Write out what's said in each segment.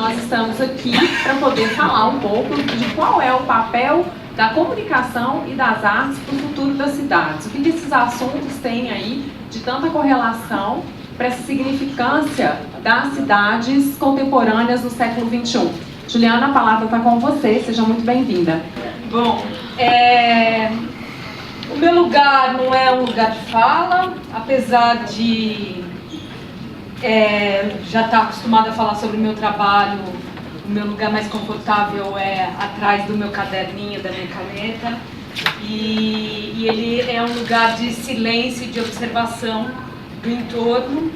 nós estamos aqui para poder falar um pouco de qual é o papel da comunicação e das artes para o futuro das cidades. O que esses assuntos têm aí de tanta correlação para essa significância das cidades contemporâneas no século XXI. Juliana, a palavra está com você, seja muito bem-vinda. Bom, o meu lugar não é um lugar de fala, apesar de já estar acostumada a falar sobre o meu trabalho. O meu lugar mais confortável é atrás do meu caderninho, da minha caneta, e ele é um lugar de silêncio e de observação do entorno.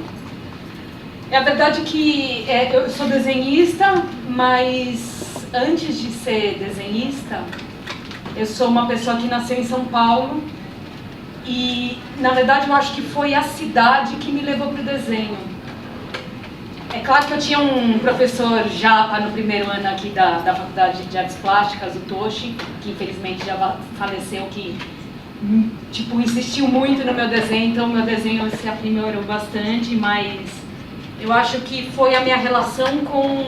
É a verdade que eu sou desenhista, mas antes de ser desenhista, eu sou uma pessoa que nasceu em São Paulo e, na verdade, eu acho que foi a cidade que me levou para o desenho. É claro que eu tinha um professor japa no primeiro ano aqui da Faculdade de Artes Plásticas, o Toshi, que infelizmente já faleceu, que insistiu muito no meu desenho, então o meu desenho se aprimorou bastante, mas eu acho que foi a minha relação com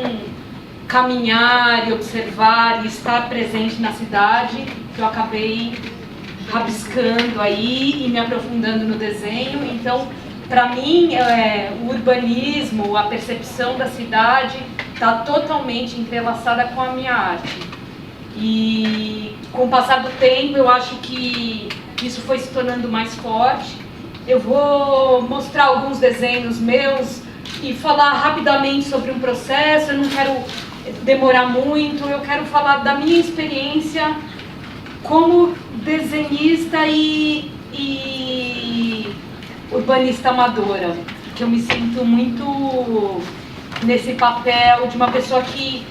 caminhar e observar e estar presente na cidade que eu acabei rabiscando aí e me aprofundando no desenho. Então, para mim, o urbanismo, a percepção da cidade está totalmente entrelaçada com a minha arte. E com o passar do tempo, eu acho que isso foi se tornando mais forte. Eu vou mostrar alguns desenhos meus e falar rapidamente sobre um processo. Eu não quero demorar muito, eu quero falar da minha experiência como desenhista e urbanista amadora, que eu me sinto muito nesse papel de uma pessoa que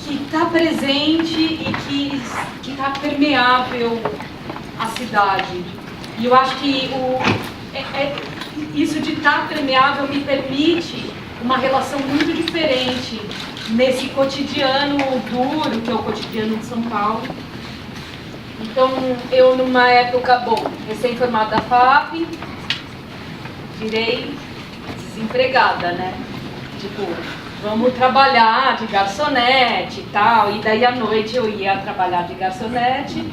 está presente e que está permeável à cidade. E eu acho que isso de estar permeável me permite uma relação muito diferente nesse cotidiano duro, que é o cotidiano de São Paulo. Então, eu numa época, recém-formada da FAP, virei desempregada, né? Vamos trabalhar de garçonete e tal. E daí à noite eu ia trabalhar de garçonete.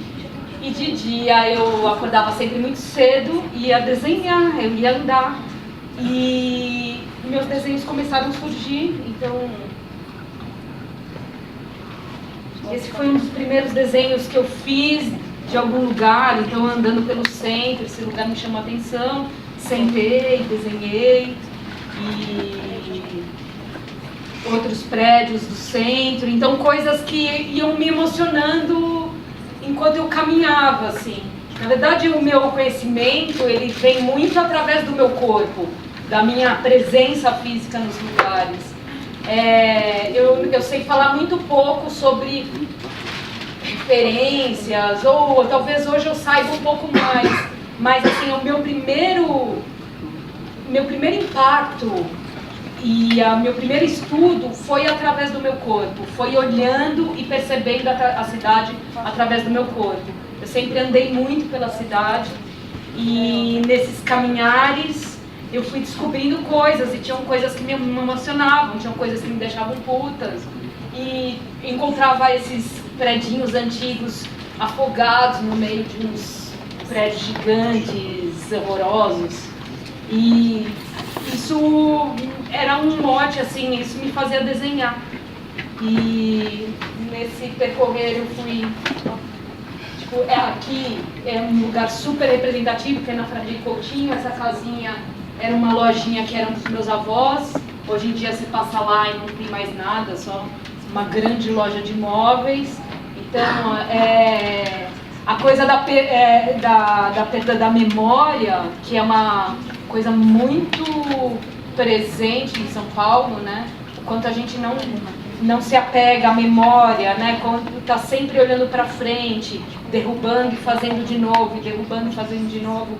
E de dia eu acordava sempre muito cedo, ia desenhar, eu ia andar. E meus desenhos começaram a surgir, então esse foi um dos primeiros desenhos que eu fiz de algum lugar, então andando pelo centro, esse lugar me chamou a atenção, sentei, desenhei, e outros prédios do centro, então coisas que iam me emocionando enquanto eu caminhava, assim. Na verdade, o meu conhecimento, ele vem muito através do meu corpo, da minha presença física nos lugares. Eu sei falar muito pouco sobre referências, ou talvez hoje eu saiba um pouco mais, mas assim, o meu primeiro impacto e o meu primeiro estudo foi através do meu corpo, foi olhando e percebendo a cidade através do meu corpo. Eu sempre andei muito pela cidade e nesses caminhares eu fui descobrindo coisas, e tinham coisas que me emocionavam, tinham coisas que me deixavam putas, e encontrava esses predinhos antigos afogados no meio de uns prédios gigantes, horrorosos, e isso era um mote, assim, isso me fazia desenhar. E nesse percorrer eu fui, aqui é um lugar super representativo, que é na Fradique Coutinho. Essa casinha era uma lojinha que era dos meus avós. Hoje em dia você passa lá e não tem mais nada, só uma grande loja de móveis. Então, a coisa da perda da memória, que é uma coisa muito presente em São Paulo, né? O quanto a gente não se apega à memória, né? Quando está sempre olhando para frente, derrubando e fazendo de novo, e derrubando e fazendo de novo.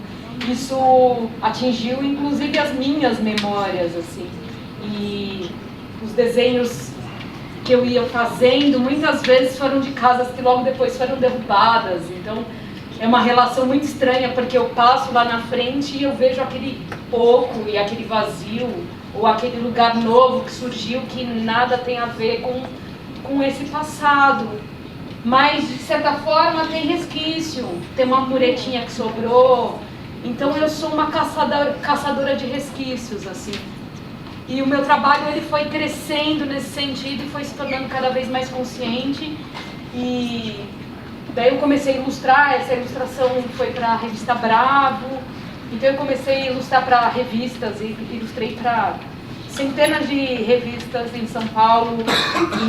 Isso atingiu, inclusive, as minhas memórias, assim. E os desenhos que eu ia fazendo, muitas vezes foram de casas que logo depois foram derrubadas. Então, é uma relação muito estranha, porque eu passo lá na frente e eu vejo aquele oco e aquele vazio, ou aquele lugar novo que surgiu que nada tem a ver com esse passado. Mas, de certa forma, tem resquício, tem uma muretinha que sobrou. Então, eu sou uma caçadora de resquícios, assim. E o meu trabalho ele foi crescendo nesse sentido e foi se tornando cada vez mais consciente. E daí eu comecei a ilustrar, essa ilustração foi para a revista Bravo. Então, eu comecei a ilustrar para revistas e ilustrei para centenas de revistas em São Paulo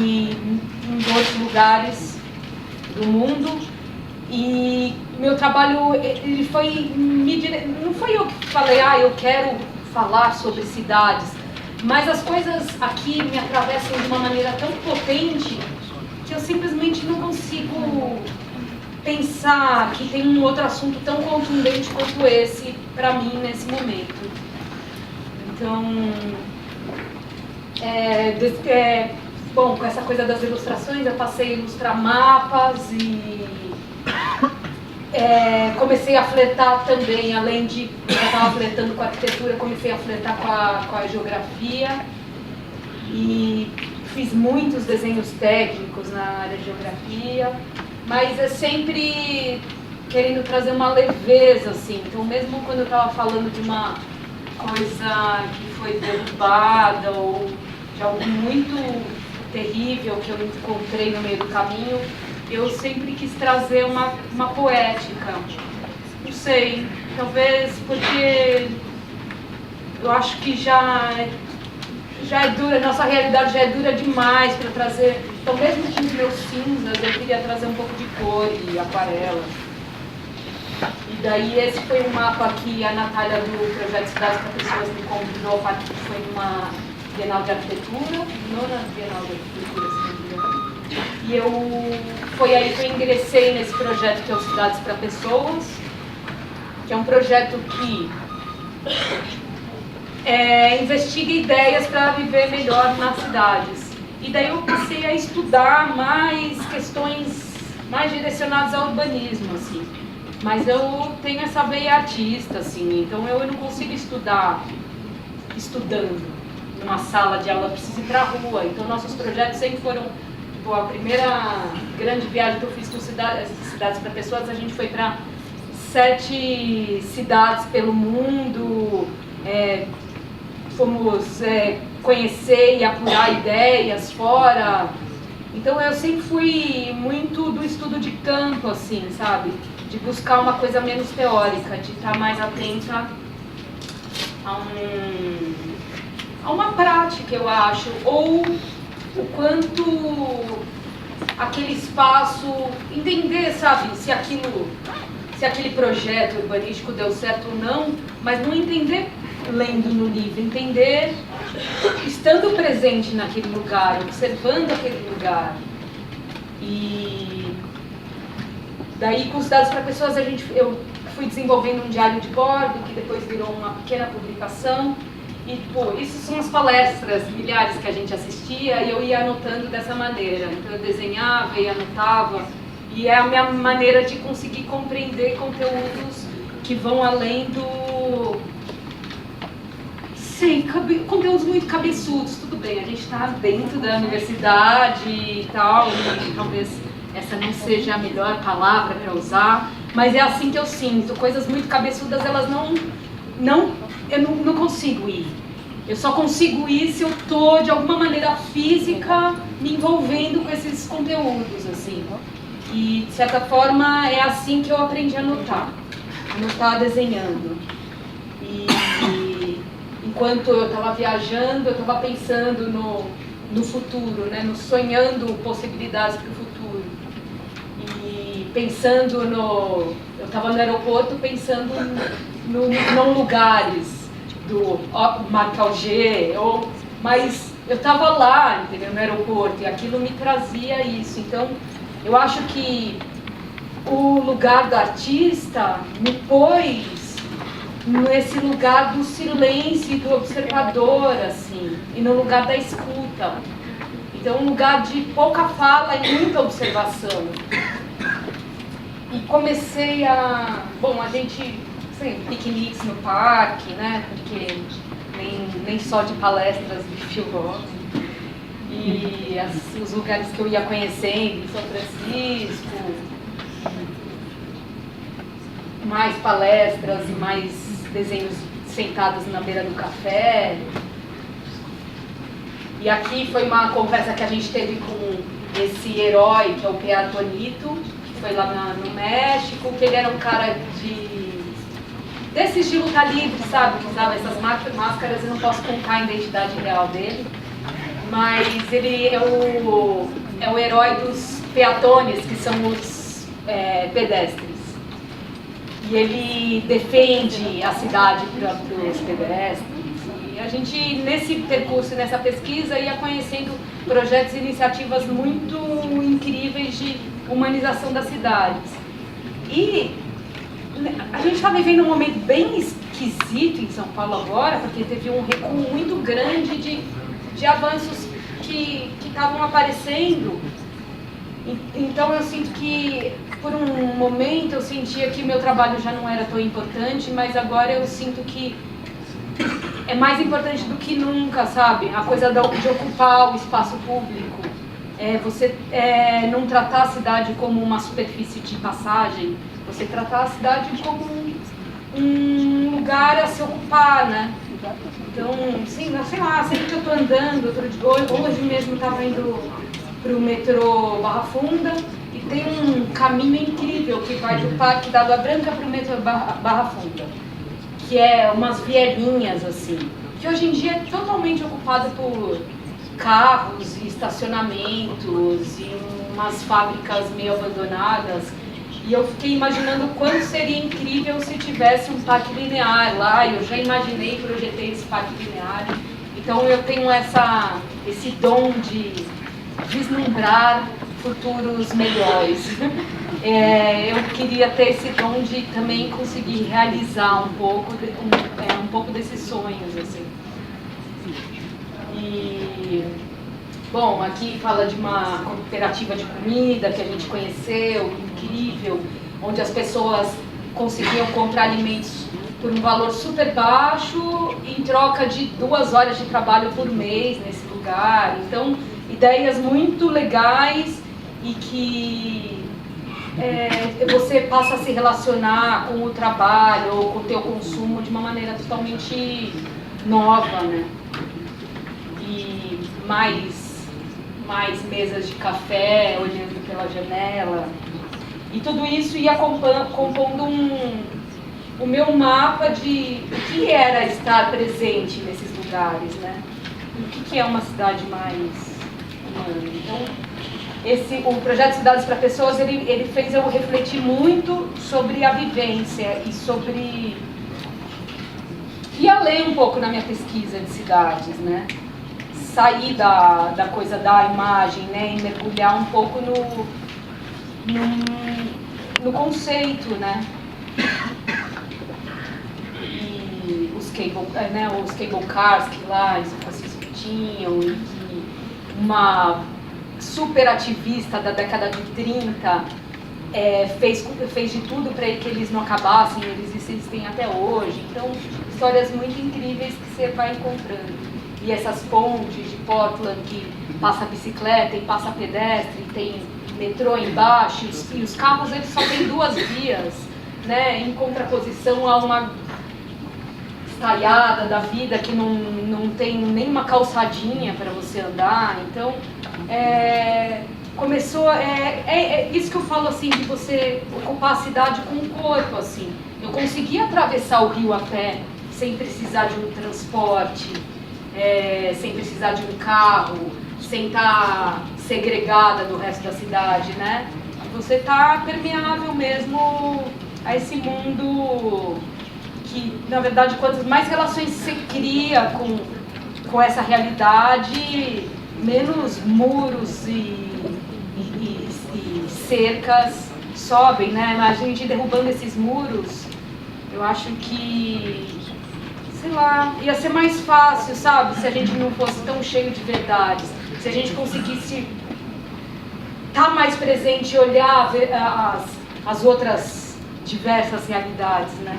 e em outros lugares do mundo. E meu trabalho, ele foi não foi eu que falei, eu quero falar sobre cidades, mas as coisas aqui me atravessam de uma maneira tão potente que eu simplesmente não consigo pensar que tem um outro assunto tão contundente quanto esse para mim nesse momento. Então, bom, com essa coisa das ilustrações, eu passei a ilustrar mapas e comecei a flertar também, além de eu estava flertando com a arquitetura, comecei a flertar com a geografia e fiz muitos desenhos técnicos na área de geografia, mas é sempre querendo trazer uma leveza, assim. Então, mesmo quando eu estava falando de uma coisa que foi derrubada ou de algo muito terrível que eu encontrei no meio do caminho, eu sempre quis trazer uma poética. Não sei, talvez porque eu acho que já é dura, nossa realidade já é dura demais para trazer. Então, mesmo com os meus cinzas, eu queria trazer um pouco de cor e aquarela. E daí esse foi um mapa que a Natália do Projeto Cidades para Pessoas me convidou para que foi numa Bienal de Arquitetura, nona Bienal de Arquitetura, se não me engano. E foi aí que eu ingressei nesse projeto que é o Cidades para Pessoas, que é um projeto que investiga ideias para viver melhor nas cidades. E daí eu passei a estudar mais questões mais direcionadas ao urbanismo, assim. Mas eu tenho essa veia artista, assim, então eu não consigo estudar estudando numa sala de aula, eu preciso ir para a rua. Então nossos projetos sempre foram, tipo, a primeira grande viagem que eu fiz com Cidades para Pessoas, a gente foi para 7 cidades pelo mundo, fomos conhecer e apurar ideias fora. Então eu sempre fui muito do estudo de campo, assim, sabe? De buscar uma coisa menos teórica, de estar mais atenta a uma prática, eu acho, ou o quanto aquele espaço, entender, sabe, se aquele projeto urbanístico deu certo ou não, mas não entender lendo no livro, entender estando presente naquele lugar, observando aquele lugar. E daí, com os dados para pessoas, eu fui desenvolvendo um diário de bordo, que depois virou uma pequena publicação. E, isso são as palestras, milhares que a gente assistia, e eu ia anotando dessa maneira. Então, eu desenhava e anotava. E é a minha maneira de conseguir compreender conteúdos que vão além do... conteúdos muito cabeçudos. Tudo bem, a gente está dentro da universidade e tal, e talvez essa não seja a melhor palavra para usar, mas é assim que eu sinto. Coisas muito cabeçudas, elas eu não consigo ir. Eu só consigo ir se eu estou, de alguma maneira física, me envolvendo com esses conteúdos, assim. E, de certa forma, é assim que eu aprendi a anotar desenhando. E enquanto eu estava viajando, eu estava pensando no futuro, né? Sonhando possibilidades para o futuro. E pensando eu estava no aeroporto pensando em lugares do Marc Augé, mas eu estava lá, entendeu, no aeroporto, e aquilo me trazia isso. Então, eu acho que o lugar do artista me pôs nesse lugar do silêncio e do observador, assim, e no lugar da escuta. Então, um lugar de pouca fala e muita observação. E comecei a gente, piqueniques no parque, né, porque nem só de palestras de Phil. E os lugares que eu ia conhecendo, em São Francisco, mais palestras e mais desenhos sentados na beira do café. E aqui foi uma conversa que a gente teve com esse herói, que é o P.A. Tonito, que foi lá no México, que ele era um cara desses de luta livre, sabe? Que usava essas máscaras, eu não posso contar a identidade real dele. Mas ele é o herói dos peatones, que são os pedestres. E ele defende a cidade para os pedestres. E a gente, nesse percurso, nessa pesquisa, ia conhecendo projetos e iniciativas muito incríveis de humanização das cidades. E a gente está vivendo um momento bem esquisito em São Paulo agora, porque teve um recuo muito grande de avanços que estavam aparecendo. Então eu sinto que, por um momento, eu sentia que meu trabalho já não era tão importante, mas agora eu sinto que é mais importante do que nunca, sabe? A coisa de ocupar o espaço público, você não tratar a cidade como uma superfície de passagem, você tratar a cidade como um lugar a se ocupar, né? Então, sim, sei lá, sempre que eu tô andando, hoje mesmo eu estava indo pro metrô Barra Funda e tem um caminho incrível que vai do Parque da Água Branca pro metrô Barra Funda, que é umas vielinhas assim, que hoje em dia é totalmente ocupado por carros e estacionamentos e umas fábricas meio abandonadas. E eu fiquei imaginando o quanto seria incrível se tivesse um parque linear lá. Eu já imaginei e projetei esse parque linear. Então eu tenho esse dom de vislumbrar futuros melhores. Eu queria ter esse dom de também conseguir realizar um pouco desses sonhos, assim. E, bom, aqui fala de uma cooperativa de comida que a gente conheceu, incrível, onde as pessoas conseguiam comprar alimentos por um valor super baixo em troca de 2 horas de trabalho por mês nesse lugar. Então, ideias muito legais e que você passa a se relacionar com o trabalho ou com o teu consumo de uma maneira totalmente nova, né? E mais mesas de café, olhando pela janela. E tudo isso ia compondo o meu mapa de o que era estar presente nesses lugares, né? O que é uma cidade mais humana. Então, o projeto Cidades para Pessoas, ele fez eu refletir muito sobre a vivência e além um pouco na minha pesquisa de cidades, né? Sair da coisa da imagem, né? E mergulhar um pouco no conceito, né? E os cable cars que lá em São Francisco tinham, e que uma super ativista da década de 30 fez de tudo para que eles não acabassem, eles existem até hoje. Então, histórias muito incríveis que você vai encontrando. E essas pontes de Portland que passa bicicleta e passa pedestre, e tem metrô embaixo, e os carros eles só têm 2 vias, né, em contraposição a uma estaiada da vida que não tem nenhuma calçadinha para você andar. Então, começou, isso que eu falo assim, de você ocupar a cidade com o corpo, assim. Eu consegui atravessar o rio a pé, sem precisar de um transporte, sem precisar de um carro, sem estar segregada do resto da cidade, né? Você está permeável mesmo a esse mundo que, na verdade, quantas mais relações você cria com essa realidade, menos muros e cercas sobem, né? A gente derrubando esses muros, eu acho que, sei lá, ia ser mais fácil, sabe? Se a gente não fosse tão cheio de verdades, se a gente conseguisse estar mais presente e olhar as outras diversas realidades, né?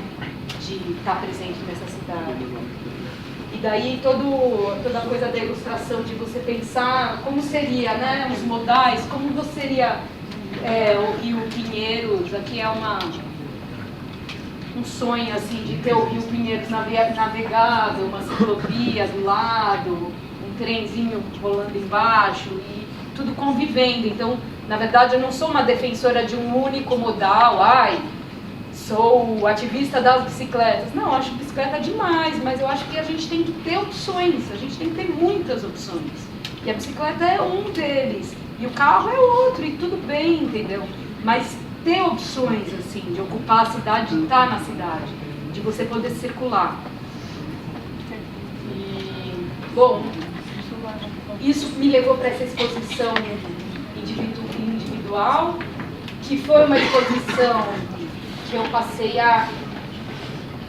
De estar presente nessa cidade. daí toda a coisa da ilustração, de você pensar como seria, né, os modais, como seria o Rio Pinheiros. Aqui é um sonho assim, de ter o Rio Pinheiros navegado, uma ciclovia do lado, um trenzinho rolando embaixo e tudo convivendo. Então, na verdade, eu não sou uma defensora de um único modal, sou ativista das bicicletas. Não, acho bicicleta demais, mas eu acho que a gente tem que ter opções, a gente tem que ter muitas opções. E a bicicleta é um deles, e o carro é outro, e tudo bem, entendeu? Mas ter opções, assim, de ocupar a cidade, de estar na cidade, de você poder circular. E, bom, isso me levou para essa exposição individual, que foi uma exposição que eu passei a...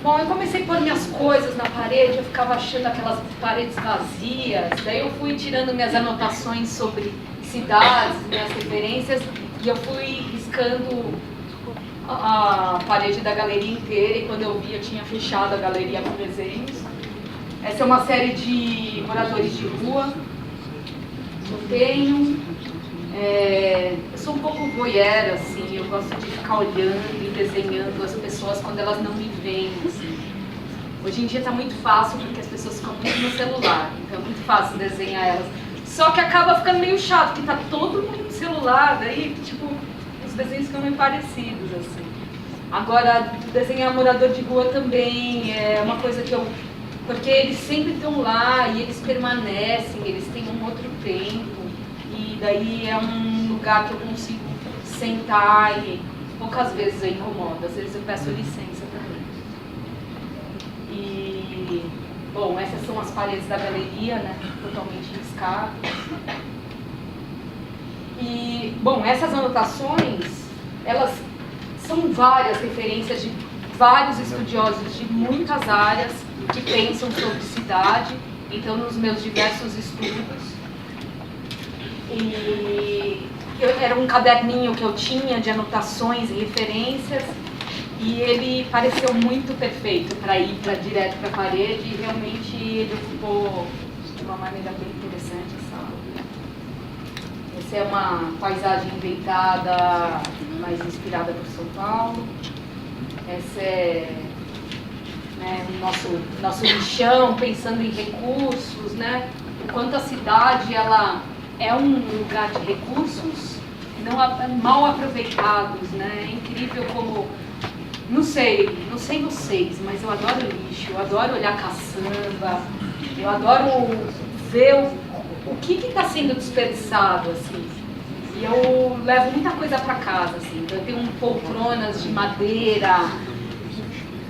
Bom, eu comecei a pôr minhas coisas na parede, eu ficava achando aquelas paredes vazias, daí eu fui tirando minhas anotações sobre cidades, minhas referências, e eu fui riscando a parede da galeria inteira, e quando eu vi, eu tinha fechado a galeria com desenhos. Essa é uma série de moradores de rua que eu tenho. Eu sou um pouco voyeur, assim, eu gosto de ficar olhando e desenhando as pessoas quando elas não me veem, assim. Hoje em dia está muito fácil porque as pessoas ficam muito no celular, então é muito fácil desenhar elas. Só que acaba ficando meio chato, porque tá todo mundo no celular, daí, tipo, os desenhos ficam meio parecidos, assim. Agora, desenhar morador de rua também é uma coisa que eu... Porque eles sempre estão lá e eles permanecem, eles têm um outro tempo. E daí é um lugar que eu consigo sentar e poucas vezes eu incomodo, às vezes eu peço licença também. E, bom, essas são as paredes da galeria, né, totalmente riscadas. E, bom, essas anotações, elas são várias referências de vários estudiosos de muitas áreas que pensam sobre cidade, então nos meus diversos estudos. E era um caderninho que eu tinha de anotações e referências, e ele pareceu muito perfeito para ir direto para a parede, e realmente ele ocupou de uma maneira bem interessante essa aula. Essa é uma paisagem inventada, mais inspirada por São Paulo. Essa é, né, o nosso lixão, pensando em recursos, né? O quanto a cidade ela é um lugar de recursos não mal aproveitados, né? É incrível como, não sei vocês, mas eu adoro lixo, eu adoro olhar caçamba, eu adoro ver o que está sendo desperdiçado, assim. E eu levo muita coisa para casa, assim. Eu tenho poltronas de madeira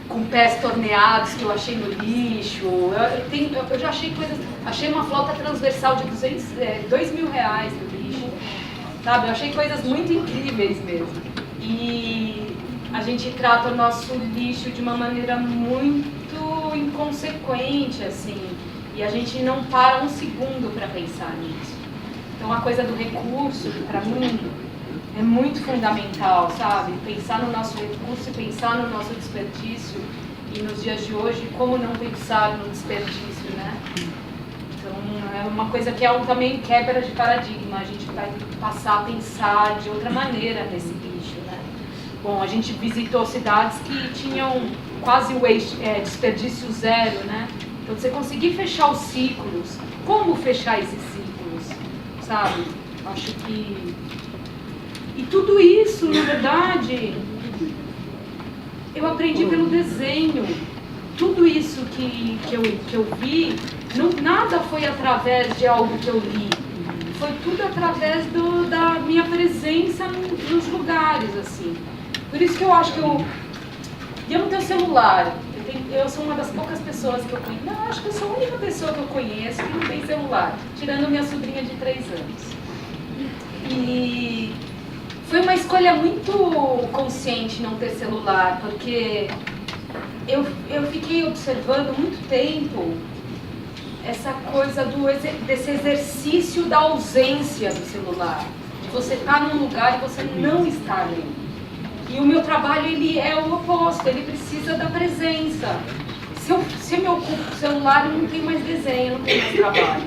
com pés torneados que eu achei no lixo. Eu já achei coisas... Achei uma flauta transversal de R$2.000 no lixo. Sabe? Eu achei coisas muito incríveis mesmo. E a gente trata o nosso lixo de uma maneira muito inconsequente, assim. E a gente não para um segundo para pensar nisso. Então a coisa do recurso, para mim, é muito fundamental, sabe? Pensar no nosso recurso e pensar no nosso desperdício. E nos dias de hoje, como não pensar no desperdício, né? Então é uma coisa que é também quebra de paradigma. A gente vai passar a pensar de outra maneira nesse lixo, né? Bom, a gente visitou cidades que tinham quase o desperdício zero, né? Então você conseguir fechar os ciclos. Como fechar esses ciclos, sabe? Acho que... E tudo isso, na verdade, eu aprendi pelo desenho. Tudo isso que eu vi, nada foi através de algo que eu li. Foi tudo através da minha presença nos lugares, assim. Por isso que eu acho que eu não tenho celular. Eu sou uma das poucas pessoas que eu conheço. Não, acho que eu sou a única pessoa que eu conheço que não tem celular, tirando minha sobrinha de 3 anos. E foi uma escolha muito consciente não ter celular, porque eu fiquei observando muito tempo essa coisa desse exercício da ausência do celular, de você estar num lugar e você não estar ali. E o meu trabalho, ele é o oposto, ele precisa da presença. se eu me ocupo com o celular, eu não tenho mais desenho, eu não tenho mais trabalho.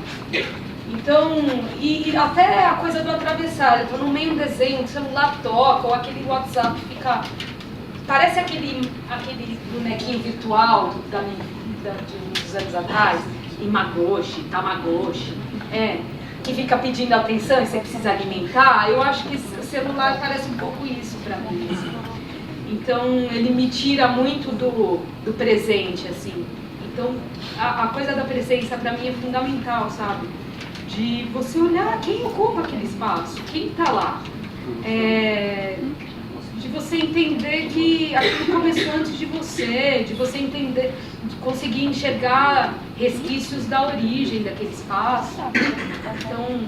Então, e até a coisa do atravessar, eu estou no meio do desenho, o celular toca, ou aquele WhatsApp fica... Parece aquele bonequinho virtual de uns anos atrás, Tamagotchi, que fica pedindo atenção e você precisa alimentar. Eu acho que o celular parece um pouco isso para mim. Assim. Então, ele me tira muito do presente, assim. Então, a coisa da presença para mim é fundamental, sabe? De você olhar quem ocupa aquele espaço, quem está lá. De você entender que aquilo começou antes de você entender, de conseguir enxergar resquícios da origem daquele espaço. Então,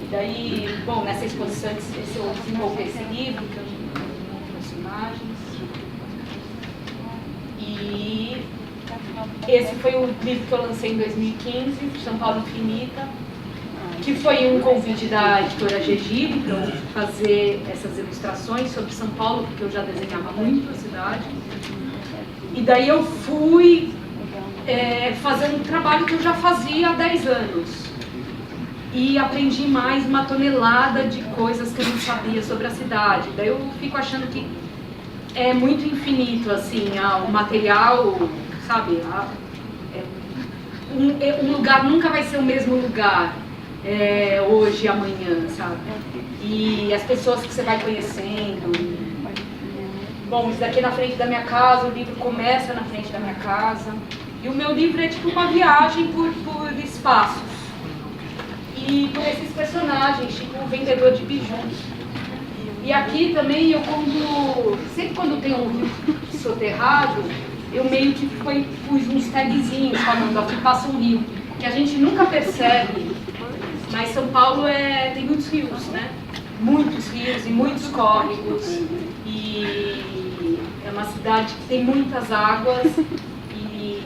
e daí, bom, nessa exposição eu desenvolvi esse livro, que eu não trouxe imagens. E esse foi o livro que eu lancei em 2015, São Paulo Infinita, que foi um convite da editora Gegib para eu fazer essas ilustrações sobre São Paulo, porque eu já desenhava muito a cidade. E daí eu fui fazer um trabalho que eu já fazia há 10 anos. E aprendi mais uma tonelada de coisas que eu não sabia sobre a cidade. Daí eu fico achando que é muito infinito, assim, o material, sabe? Um lugar nunca vai ser o mesmo lugar. Hoje e amanhã, sabe? E as pessoas que você vai conhecendo. Bom, isso daqui na frente da minha casa, o livro começa na frente da minha casa. E o meu livro é tipo uma viagem por espaços. E por esses personagens, tipo o vendedor de bijus. E aqui também sempre quando tem um rio soterrado, eu meio que pus uns tagzinhos falando, aqui passa um rio. Que a gente nunca percebe. Mas São Paulo tem muitos rios, né? Muitos rios e muitos córregos. E é uma cidade que tem muitas águas. E,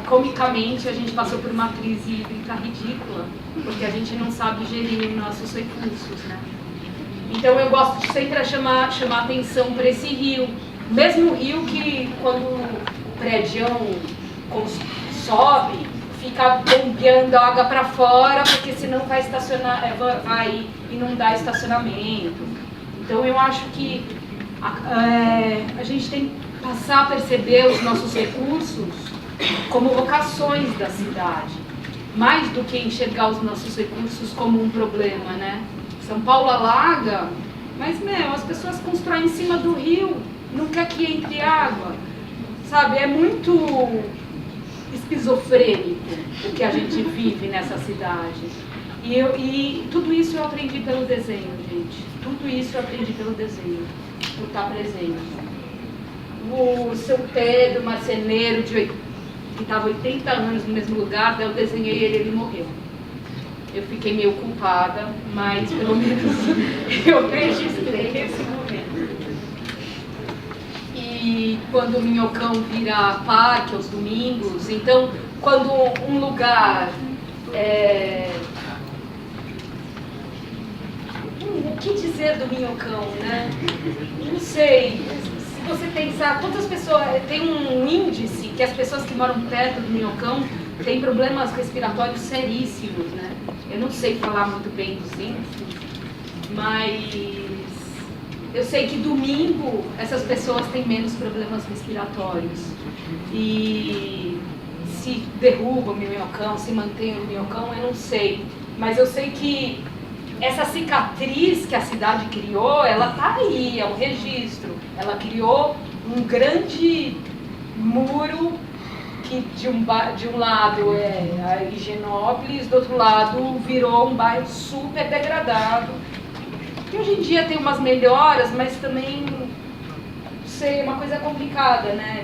comicamente, a gente passou por uma crise hídrica ridícula, porque a gente não sabe gerir nossos recursos, né? Então eu gosto de sempre chamar atenção para esse rio. Mesmo rio que, quando o prédio sobe, fica bombeando água para fora, porque senão vai inundar estacionamento. Então eu acho que a gente tem que passar a perceber os nossos recursos como vocações da cidade, mais do que enxergar os nossos recursos como um problema, né? São Paulo alaga, mas as pessoas constroem em cima do rio, não quer que entre água, sabe? É muito esquizofrênico o que a gente vive nessa cidade. E tudo isso eu aprendi pelo desenho, gente. Tudo isso eu aprendi pelo desenho, por estar presente. O seu Pedro, marceneiro, que estava 80 anos no mesmo lugar, daí eu desenhei ele morreu. Eu fiquei meio culpada, mas pelo menos eu registrei esse momento. E quando o Minhocão vira parque aos domingos, então quando um lugar o que dizer do Minhocão, né? Não sei, se você pensar, quantas pessoas, tem um índice que as pessoas que moram perto do Minhocão têm problemas respiratórios seríssimos, né? Eu não sei falar muito bem dos índices, mas eu sei que domingo essas pessoas têm menos problemas respiratórios. E se derruba o Minhocão, se mantém o Minhocão, eu não sei. Mas eu sei que essa cicatriz que a cidade criou, ela tá aí, é um registro. Ela criou um grande muro que de um lado é a Higienópolis, do outro lado virou um bairro super degradado. Que hoje em dia tem umas melhoras, mas também, não sei, é uma coisa complicada, né?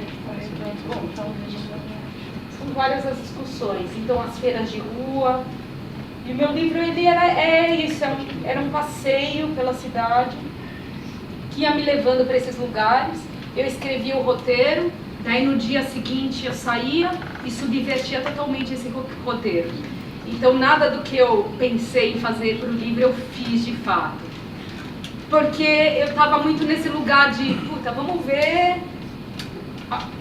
Bom, são várias as discussões. Então, as feiras de rua. E o meu livro, ele era um passeio pela cidade, que ia me levando para esses lugares. Eu escrevia o roteiro, daí no dia seguinte eu saía e subvertia totalmente esse roteiro. Então, nada do que eu pensei em fazer para o livro eu fiz de fato. Porque eu estava muito nesse lugar de, vamos ver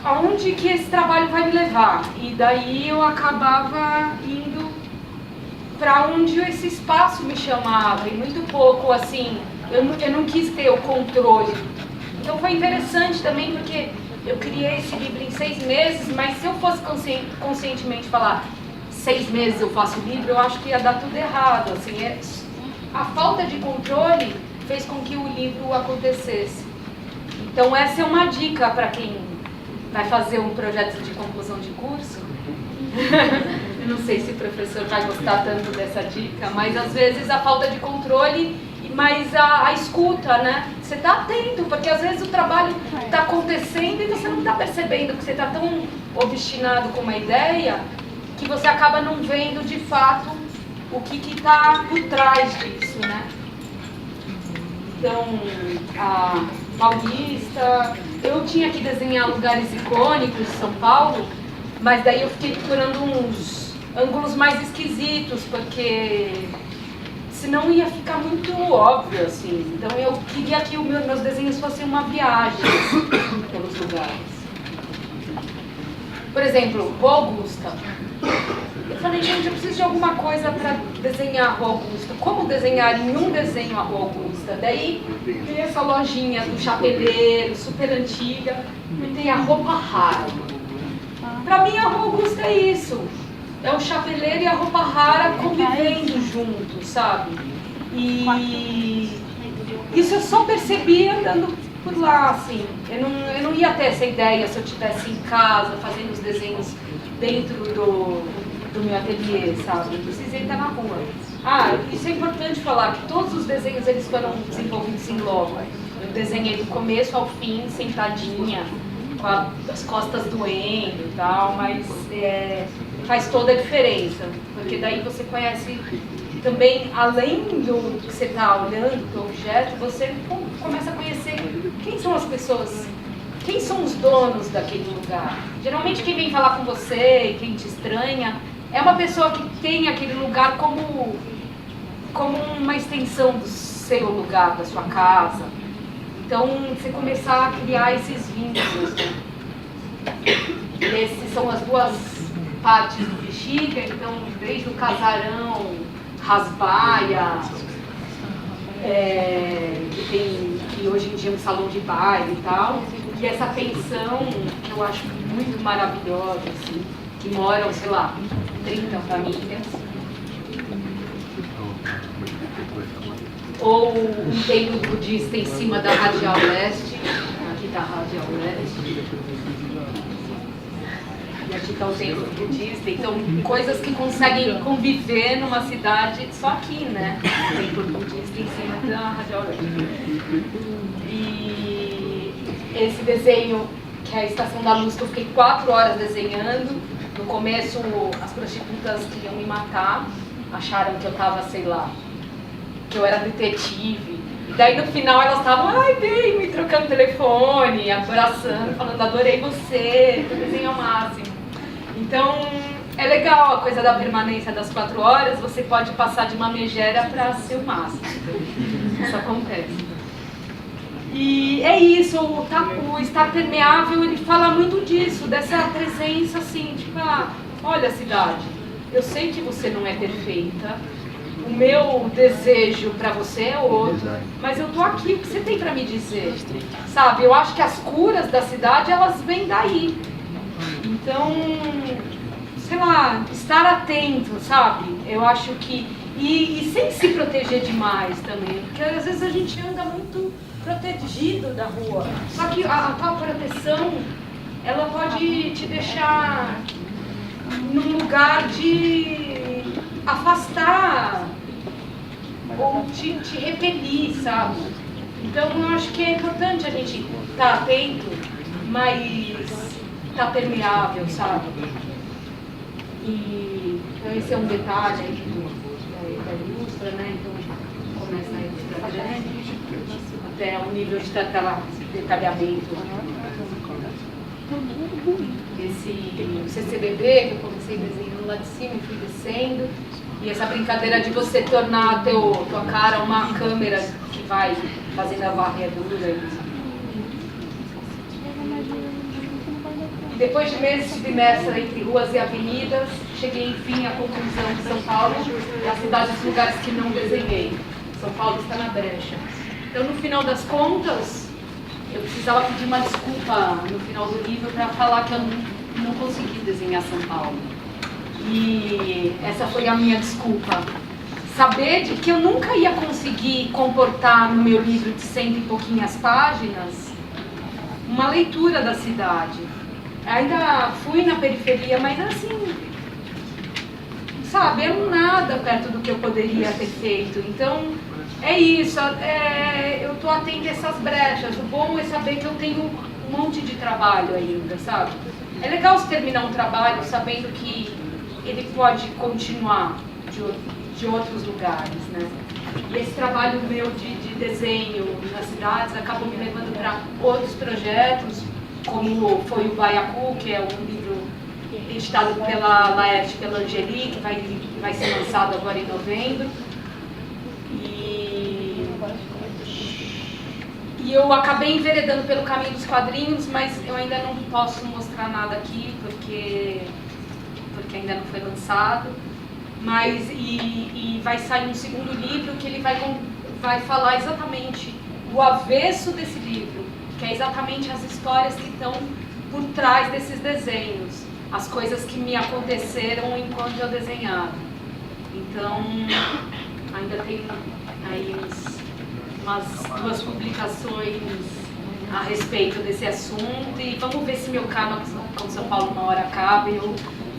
aonde que esse trabalho vai me levar? E daí eu acabava indo para onde esse espaço me chamava, e muito pouco, assim, eu não quis ter o controle. Então foi interessante também, porque eu criei esse livro em 6 meses, mas se eu fosse conscientemente falar 6 meses eu faço o livro, eu acho que ia dar tudo errado, assim, a falta de controle fez com que o livro acontecesse. Então essa é uma dica para quem vai fazer um projeto de conclusão de curso. Eu não sei se o professor vai gostar tanto dessa dica, mas às vezes a falta de controle, mas a escuta, né? Você está atento, porque às vezes o trabalho está acontecendo e você não está percebendo, que você está tão obstinado com uma ideia que você acaba não vendo de fato o que está por trás disso, né? Então, a Paulista, eu tinha que desenhar lugares icônicos de São Paulo, mas daí eu fiquei procurando uns ângulos mais esquisitos, porque senão ia ficar muito óbvio, assim. Então eu queria que meus desenhos fossem uma viagem pelos lugares. Por exemplo, Rua Augusta. Eu falei, gente, eu preciso de alguma coisa para desenhar a Rua Augusta. Como desenhar em um desenho a Rua Augusta? Daí tem essa lojinha do chapeleiro, super antiga, e tem a roupa rara. Para mim, a Rua Augusta é isso. É o chapeleiro e a roupa rara convivendo juntos, sabe? E isso eu só percebi andando por lá, assim. Eu não ia ter essa ideia se eu estivesse em casa, fazendo os desenhos dentro do meu ateliê, sabe? Eu precisei estar na rua. Isso é importante falar, que todos os desenhos eles foram desenvolvidos em loco. Eu desenhei do começo ao fim, sentadinha, com as costas doendo e tal, mas faz toda a diferença, porque daí você conhece também, além do que você está olhando, do objeto, você começa a conhecer quem são as pessoas, quem são os donos daquele lugar. Geralmente quem vem falar com você e quem te estranha é uma pessoa que tem aquele lugar como uma extensão do seu lugar, da sua casa. Então, você começar a criar esses vínculos, né? Essas são as duas partes do Bexiga, então, desde o casarão, Rasbaia, que hoje em dia é um salão de baile e tal, e essa pensão, que eu acho muito maravilhosa, assim, que moram, sei lá, 30 famílias. Ou um templo budista em cima da Radial Leste, aqui está a Radial Leste, e aqui está o templo budista, então coisas que conseguem conviver numa cidade, só aqui, né? O templo budista em cima da Radial Leste. E esse desenho, que é a Estação da Luz, que eu fiquei 4 horas desenhando. No começo as prostitutas queriam me matar, acharam que eu estava, sei lá, que eu era detetive. E daí no final elas estavam, bem, me trocando telefone, abraçando, falando, adorei você, teu desenho é o máximo. Então é legal a coisa da permanência das 4 horas, você pode passar de uma megera para ser o máximo. Isso acontece. E é isso, o estar permeável, ele fala muito disso, dessa presença assim, tipo, olha cidade, eu sei que você não é perfeita, o meu desejo para você é outro, mas eu tô aqui, o que você tem para me dizer? Sabe, eu acho que as curas da cidade, elas vêm daí. Então, sei lá, estar atento, sabe? Eu acho que... E sem se proteger demais também, porque às vezes a gente anda muito protegido da rua. Só que a tal proteção, ela pode te deixar num lugar de afastar ou te repelir, sabe? Então eu acho que é importante a gente estar atento, mas estar permeável, sabe? E então esse é um detalhe aí da Ilustra, né? Então começa a Ilustra grande, até o nível de detalhamento. Esse CCBB, que eu comecei desenhando lá de cima e fui descendo. E essa brincadeira de você tornar a tua cara uma câmera que vai fazendo a varredura. Depois de meses submersa entre ruas e avenidas, cheguei enfim à conclusão que São Paulo é a cidade dos lugares que não desenhei. São Paulo está na brecha. Então, no final das contas, eu precisava pedir uma desculpa no final do livro para falar que eu não consegui desenhar São Paulo. E essa foi a minha desculpa. Saber de que eu nunca ia conseguir comportar no meu livro de 100 e pouquinhas páginas uma leitura da cidade. Ainda fui na periferia, mas assim, sabe, era nada perto do que eu poderia ter feito. Então, é isso, eu estou atenta a essas brechas. O bom é saber que eu tenho um monte de trabalho ainda, sabe? É legal se terminar um trabalho sabendo que ele pode continuar de outros lugares, né? E esse trabalho meu de desenho nas cidades acabou me levando para outros projetos, como foi o Baiacu, que é um livro editado pela Laerte, pela Angeli, que vai ser lançado agora em novembro. E eu acabei enveredando pelo caminho dos quadrinhos, mas eu ainda não posso mostrar nada aqui, porque ainda não foi lançado. Mas, e vai sair um segundo livro que ele vai falar exatamente o avesso desse livro, que é exatamente as histórias que estão por trás desses desenhos, as coisas que me aconteceram enquanto eu desenhava. Então, ainda tem aí umas 2 publicações a respeito desse assunto, e vamos ver se meu karma com São Paulo uma hora acaba e eu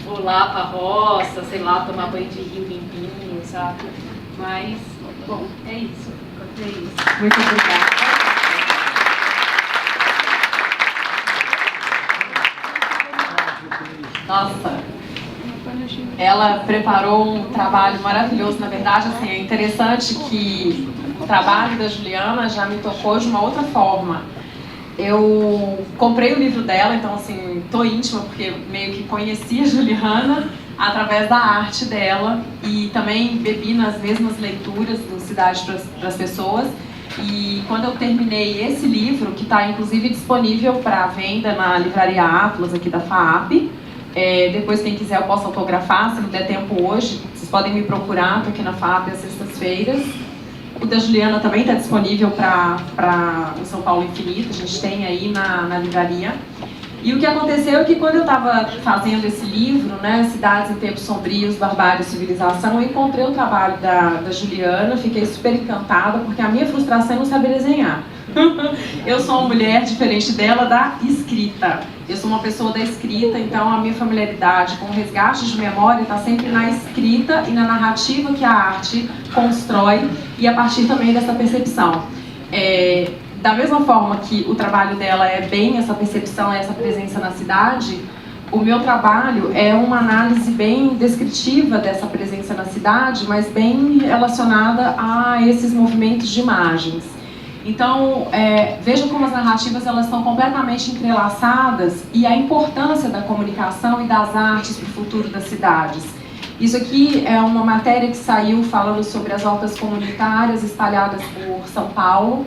vou lá pra roça, sei lá, tomar banho de rio limpinho, sabe? Mas, bom, é isso. Muito obrigada. Nossa, ela preparou um trabalho maravilhoso. Na verdade, assim, é interessante que o trabalho da Juliana já me tocou de uma outra forma. Eu comprei o livro dela, então assim, tô íntima porque meio que conheci a Juliana através da arte dela e também bebi nas mesmas leituras do Cidade para as Pessoas. E quando eu terminei esse livro, que está inclusive disponível para venda na livraria Atlas aqui da FAAP, depois quem quiser eu posso autografar, se não der tempo hoje, vocês podem me procurar, estou aqui na FAAP às sextas-feiras. O da Juliana também está disponível para o São Paulo Infinito, a gente tem aí na livraria. E o que aconteceu é que quando eu estava fazendo esse livro, né, Cidades em Tempos Sombrios, Barbárie e Civilização, eu encontrei o trabalho da Juliana, fiquei super encantada, porque a minha frustração é não saber desenhar. Eu sou uma mulher diferente dela da escrita. Eu sou uma pessoa da escrita, então a minha familiaridade com o resgate de memória está sempre na escrita e na narrativa que a arte constrói e a partir também dessa percepção. Da mesma forma que o trabalho dela é bem essa percepção, essa presença na cidade, o meu trabalho é uma análise bem descritiva dessa presença na cidade, mas bem relacionada a esses movimentos de imagens. Então, veja como as narrativas elas estão completamente entrelaçadas e a importância da comunicação e das artes para o futuro das cidades. Isso aqui é uma matéria que saiu falando sobre as hortas comunitárias espalhadas por São Paulo.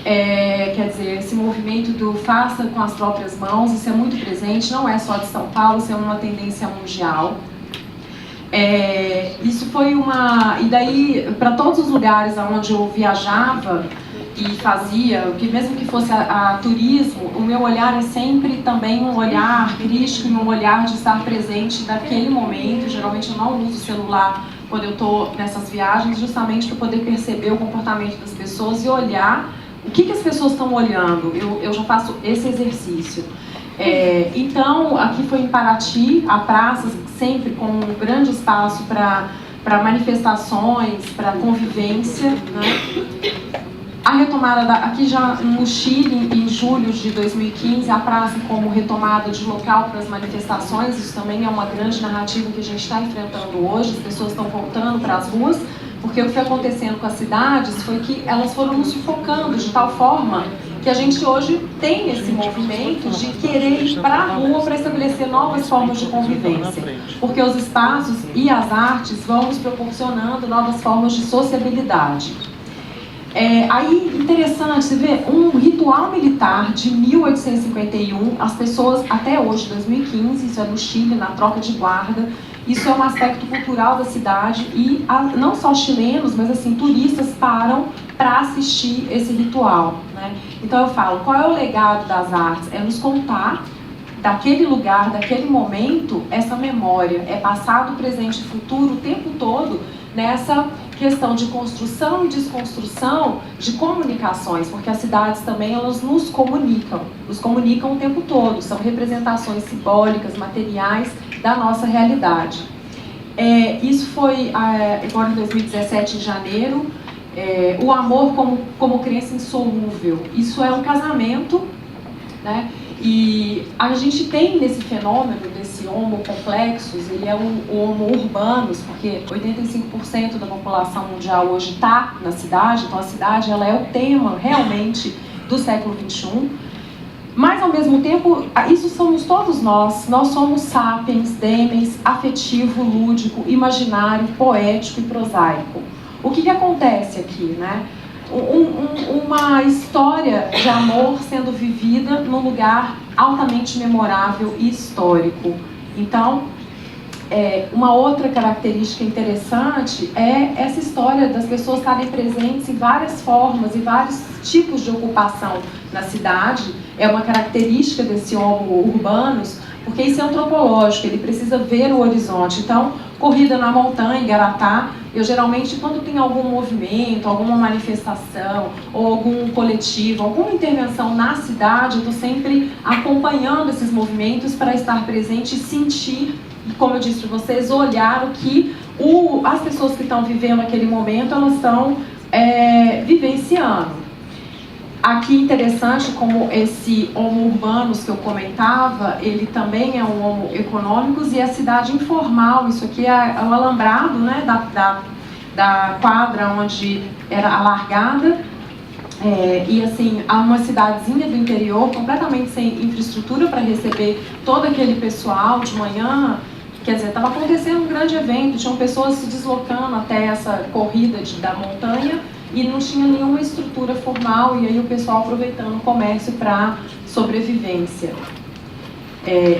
Quer dizer, esse movimento do faça com as próprias mãos, isso é muito presente, não é só de São Paulo, isso é uma tendência mundial. Isso foi e daí, para todos os lugares onde eu viajava e fazia, que mesmo que fosse a turismo, o meu olhar é sempre também um olhar crítico e um olhar de estar presente naquele momento. Geralmente eu não uso o celular quando eu estou nessas viagens, justamente para poder perceber o comportamento das pessoas e olhar o que as pessoas estão olhando. Eu já faço esse exercício. Então, aqui foi em Paraty, a praça sempre com um grande espaço para manifestações, para convivência, né? A retomada, aqui já no Chile, em julho de 2015, a praça como retomada de local para as manifestações, isso também é uma grande narrativa que a gente está enfrentando hoje, as pessoas estão voltando para as ruas, porque o que foi acontecendo com as cidades foi que elas foram nos sufocando de tal forma que a gente hoje tem esse movimento de querer ir para a rua para estabelecer novas formas de convivência, porque os espaços e as artes vão nos proporcionando novas formas de sociabilidade. Aí, interessante, você vê, um ritual militar de 1851, as pessoas, até hoje, 2015, isso é no Chile, na troca de guarda, isso é um aspecto cultural da cidade e não só chilenos, mas assim, turistas param para assistir esse ritual, né? Então eu falo, qual é o legado das artes? É nos contar daquele lugar, daquele momento, essa memória, é passado, presente e futuro o tempo todo nessa questão de construção e desconstrução de comunicações, porque as cidades também elas nos comunicam o tempo todo, são representações simbólicas, materiais da nossa realidade. Isso foi agora em 2017, em janeiro, o amor como crença insolúvel, isso é um casamento, né? E a gente tem nesse fenômeno desse homo complexus, ele é o homo urbanus, porque 85% da população mundial hoje está na cidade, então a cidade ela é o tema realmente do século XXI. Mas ao mesmo tempo, isso somos todos nós somos sapiens, demens, afetivo, lúdico, imaginário, poético e prosaico. O que acontece aqui, né? Uma história de amor sendo vivida num lugar altamente memorável e histórico. Então, uma outra característica interessante é essa história das pessoas estarem presentes em várias formas e vários tipos de ocupação na cidade. É uma característica desse homo urbanus, porque isso é antropológico, ele precisa ver o horizonte. Então, corrida na montanha, em Garatá, eu geralmente, quando tem algum movimento, alguma manifestação, ou algum coletivo, alguma intervenção na cidade, eu estou sempre acompanhando esses movimentos para estar presente e sentir, e como eu disse para vocês, olhar o que as pessoas que estão vivendo aquele momento, elas estão vivenciando. Aqui interessante como esse homo urbanus que eu comentava, ele também é um homo econômicos e a cidade informal, isso aqui é o alambrado, né, da quadra onde era alargada, e assim, há uma cidadezinha do interior completamente sem infraestrutura para receber todo aquele pessoal de manhã. Quer dizer, estava acontecendo um grande evento, tinham pessoas se deslocando até essa corrida da montanha, e não tinha nenhuma estrutura formal, e aí o pessoal aproveitando o comércio para sobrevivência.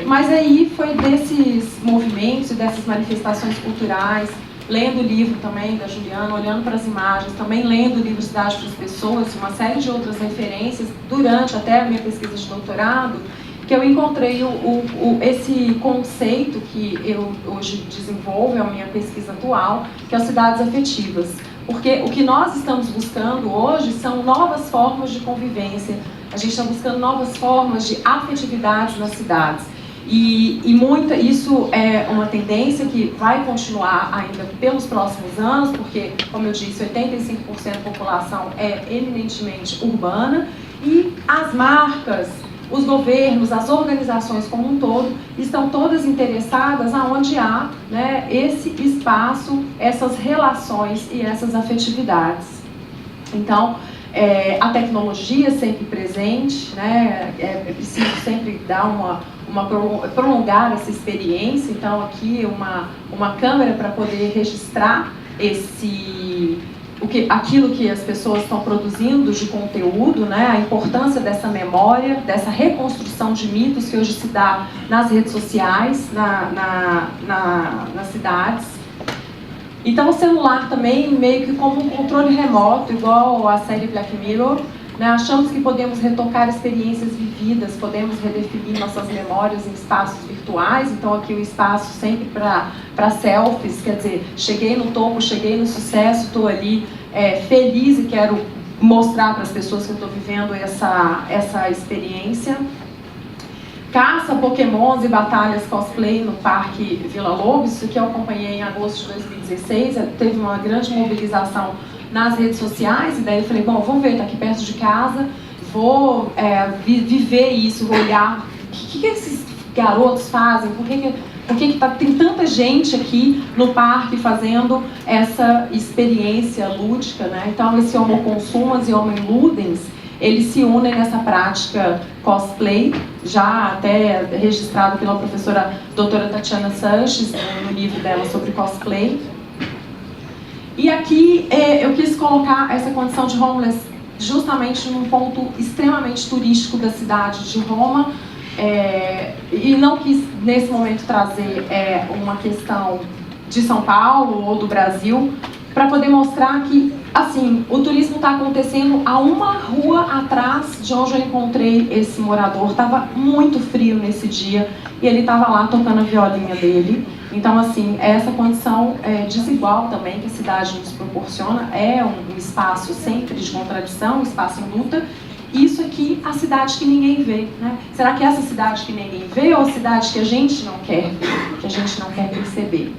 Mas aí foi desses movimentos e dessas manifestações culturais, lendo o livro também da Juliana, olhando para as imagens, também lendo o livro Cidade para as Pessoas, uma série de outras referências, durante até a minha pesquisa de doutorado, que eu encontrei esse conceito que eu hoje desenvolvo, é a minha pesquisa atual, que é as cidades afetivas. Porque o que nós estamos buscando hoje são novas formas de convivência, a gente está buscando novas formas de afetividades nas cidades. E isso é uma tendência que vai continuar ainda pelos próximos anos, porque, como eu disse, 85% da população é eminentemente urbana, e as marcas, os governos, as organizações como um todo, estão todas interessadas aonde há, né, esse espaço, essas relações e essas afetividades. Então, a tecnologia sempre presente, né, é preciso sempre dar prolongar essa experiência. Então, aqui uma câmera para poder registrar aquilo que as pessoas estão produzindo de conteúdo, né? A importância dessa memória, dessa reconstrução de mitos que hoje se dá nas redes sociais, nas cidades. Então o celular também meio que como um controle remoto, igual a série Black Mirror, né? Achamos que podemos retocar experiências vividas, podemos redefinir nossas memórias em espaços virtuais. Então aqui o espaço sempre para selfies, quer dizer, cheguei no topo, cheguei no sucesso, estou ali feliz e quero mostrar para as pessoas que eu estou vivendo essa experiência. Caça, pokémons e batalhas cosplay no Parque Vila Lobos, isso que eu acompanhei em agosto de 2016, teve uma grande mobilização nas redes sociais, e daí eu falei, bom, vou ver, tá aqui perto de casa, vou viver isso, vou olhar, o que esses garotos fazem, por que tem tanta gente aqui no parque fazendo essa experiência lúdica, né? Então esse Homo Consumas e Homo Ludens, eles se unem nessa prática cosplay, já até registrado pela professora doutora Tatiana Sanches, no livro dela sobre cosplay. E aqui eu quis colocar essa condição de homeless justamente num ponto extremamente turístico da cidade de Roma, e não quis nesse momento trazer uma questão de São Paulo ou do Brasil, para poder mostrar que, assim, o turismo está acontecendo a uma rua atrás de onde eu encontrei esse morador. Estava muito frio nesse dia e ele estava lá tocando a violinha dele. Então, assim, essa condição desigual também que a cidade nos proporciona é um espaço sempre de contradição, um espaço em luta. Isso aqui, a cidade que ninguém vê, né? Será que é essa cidade que ninguém vê ou a cidade que a gente não quer ver, que a gente não quer perceber?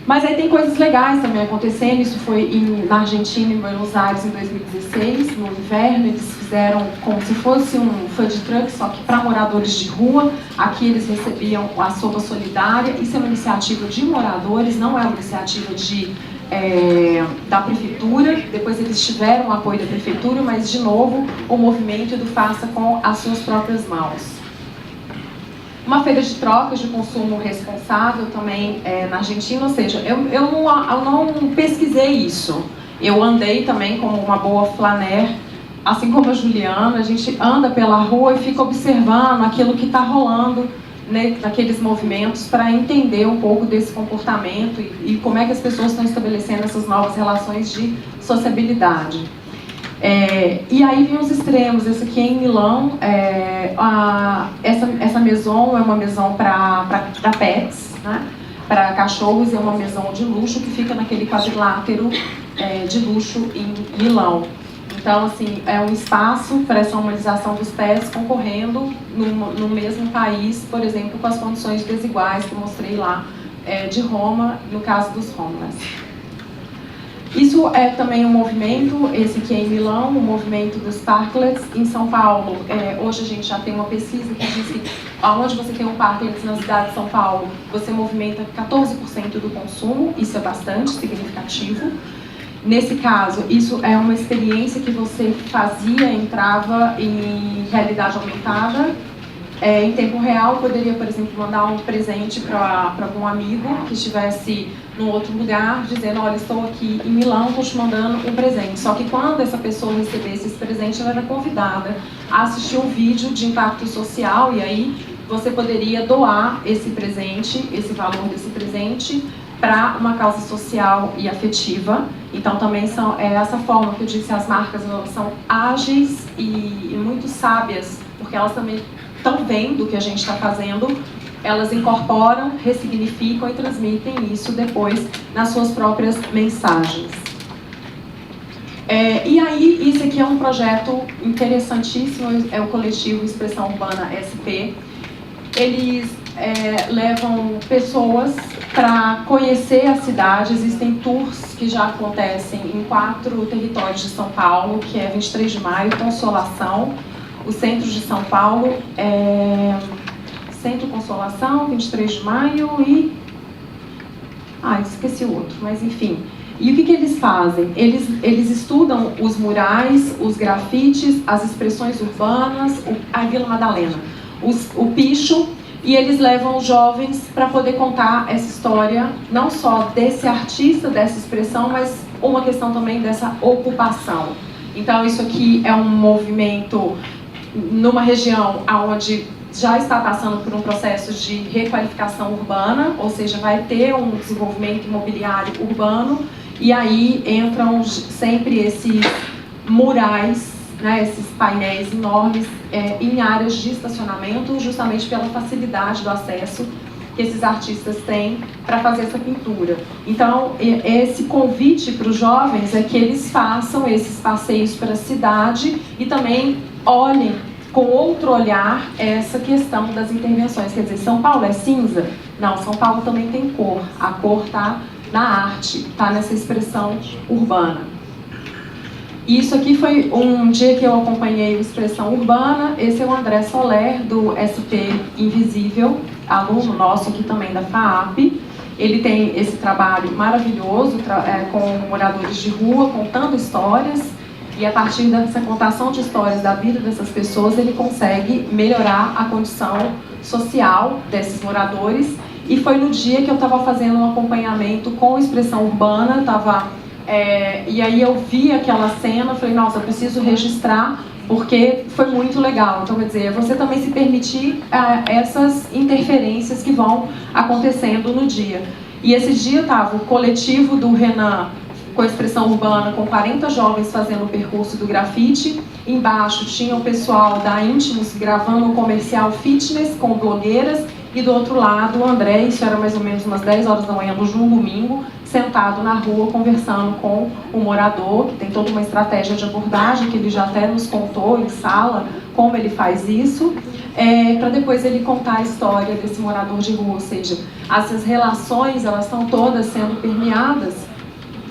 Mas aí tem coisas legais também acontecendo. Isso foi na Argentina, em Buenos Aires, em 2016, no inverno. Eles fizeram como se fosse um food truck, só que para moradores de rua. Aqui eles recebiam a sopa solidária. Isso é uma iniciativa de moradores, não é uma iniciativa da prefeitura. Depois eles tiveram o apoio da prefeitura, mas, de novo, o movimento do faça com as suas próprias mãos. Uma feira de trocas de consumo responsável também na Argentina, ou seja, eu não pesquisei isso. Eu andei também como uma boa flaner, assim como a Juliana. A gente anda pela rua e fica observando aquilo que está rolando, né, naqueles movimentos, para entender um pouco desse comportamento e como é que as pessoas estão estabelecendo essas novas relações de sociabilidade. E aí vem os extremos. Esse aqui é em Milão. Essa maison é uma maison para pets, né? Para cachorros, é uma maison de luxo que fica naquele quadrilátero de luxo em Milão. Então, assim, é um espaço para essa humanização dos pets concorrendo no mesmo país, por exemplo, com as condições desiguais que eu mostrei lá de Roma, no caso dos homeless. Isso é também um movimento, esse aqui é em Milão, o movimento dos parklets. Em São Paulo, hoje a gente já tem uma pesquisa que diz que onde você tem um parklet na cidade de São Paulo, você movimenta 14% do consumo. Isso é bastante significativo. Nesse caso, isso é uma experiência que você fazia, entrava em realidade aumentada. Em tempo real, poderia, por exemplo, mandar um presente para algum amigo que estivesse num outro lugar, dizendo: olha, estou aqui em Milão, estou te mandando um presente. Só que quando essa pessoa recebesse esse presente, ela era convidada a assistir um vídeo de impacto social, e aí você poderia doar esse presente, esse valor desse presente, para uma causa social e afetiva. Então também é essa forma que eu disse, as marcas, elas são ágeis e muito sábias, porque elas também estão vendo o que a gente está fazendo, elas incorporam, ressignificam e transmitem isso depois nas suas próprias mensagens. E aí, isso aqui é um projeto interessantíssimo, é o coletivo Expressão Urbana SP. Eles levam pessoas para conhecer a cidade. Existem tours que já acontecem em 4 territórios de São Paulo, que é 23 de Maio, Consolação, o centro de São Paulo, Centro Consolação, 23 de Maio e... esqueci o outro, mas enfim. E o que eles fazem? Eles estudam os murais, os grafites, as expressões urbanas, a Vila Madalena, o picho, e eles levam os jovens para poder contar essa história, não só desse artista, dessa expressão, mas uma questão também dessa ocupação. Então isso aqui é um movimento numa região onde já está passando por um processo de requalificação urbana, ou seja, vai ter um desenvolvimento imobiliário urbano, e aí entram sempre esses murais, né, esses painéis enormes em áreas de estacionamento, justamente pela facilidade do acesso que esses artistas têm para fazer essa pintura. Então, esse convite para os jovens é que eles façam esses passeios para a cidade e também olhem com outro olhar essa questão das intervenções. Quer dizer, São Paulo é cinza? Não, São Paulo também tem cor. A cor está na arte, está nessa expressão urbana. Isso aqui foi um dia que eu acompanhei a Expressão Urbana. Esse é o André Soler, do SP Invisível, aluno nosso aqui também da FAAP. Ele tem esse trabalho maravilhoso com moradores de rua, contando histórias, e a partir dessa contação de histórias da vida dessas pessoas, ele consegue melhorar a condição social desses moradores e foi no dia que eu estava fazendo um acompanhamento com expressão urbana, e aí eu vi aquela cena, falei, nossa, eu preciso registrar, porque foi muito legal. Então, quer dizer, você também se permitir essas interferências que vão acontecendo no dia. E esse dia estava o coletivo do Renan com a expressão urbana, com 40 jovens fazendo o percurso do grafite. Embaixo tinha o pessoal da Íntimos gravando um comercial fitness com blogueiras. E do outro lado, o André, isso era mais ou menos umas 10 horas da manhã, no domingo, sentado na rua, conversando com o morador, que tem toda uma estratégia de abordagem, que ele já até nos contou em sala, como ele faz isso, para depois ele contar a história desse morador de rua. Ou seja, essas relações, elas estão todas sendo permeadas.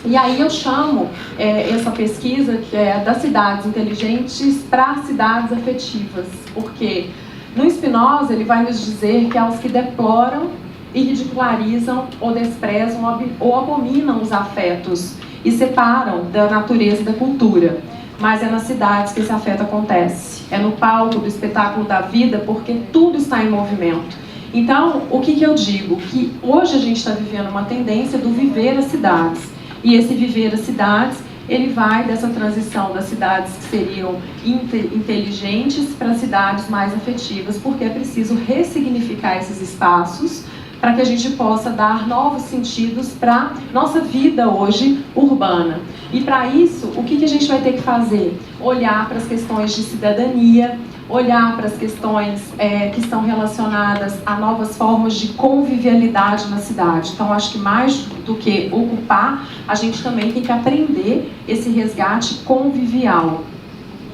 E aí eu chamo essa pesquisa, que é das cidades inteligentes para cidades afetivas, porque no Spinoza ele vai nos dizer que aos que deploram e ridicularizam ou desprezam ou abominam os afetos e separam da natureza e da cultura. Mas é nas cidades que esse afeto acontece, é no palco do espetáculo da vida, porque tudo está em movimento. Então, o que eu digo? Que hoje a gente está vivendo uma tendência do viver as cidades. E esse viver as cidades, ele vai dessa transição das cidades que seriam inteligentes para cidades mais afetivas, porque é preciso ressignificar esses espaços para que a gente possa dar novos sentidos para nossa vida hoje urbana. E para isso, o que a gente vai ter que fazer? Olhar para as questões de cidadania, olhar para as questões que estão relacionadas a novas formas de convivialidade na cidade. Então, acho que mais do que ocupar, a gente também tem que aprender esse resgate convivial.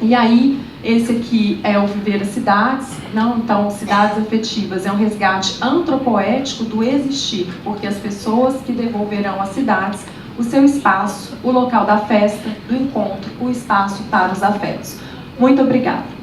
E aí, esse aqui é o Viver as Cidades, não, então, cidades afetivas, é um resgate antropoético do existir, porque as pessoas que devolverão às cidades o seu espaço, o local da festa, do encontro, o espaço para os afetos. Muito obrigada.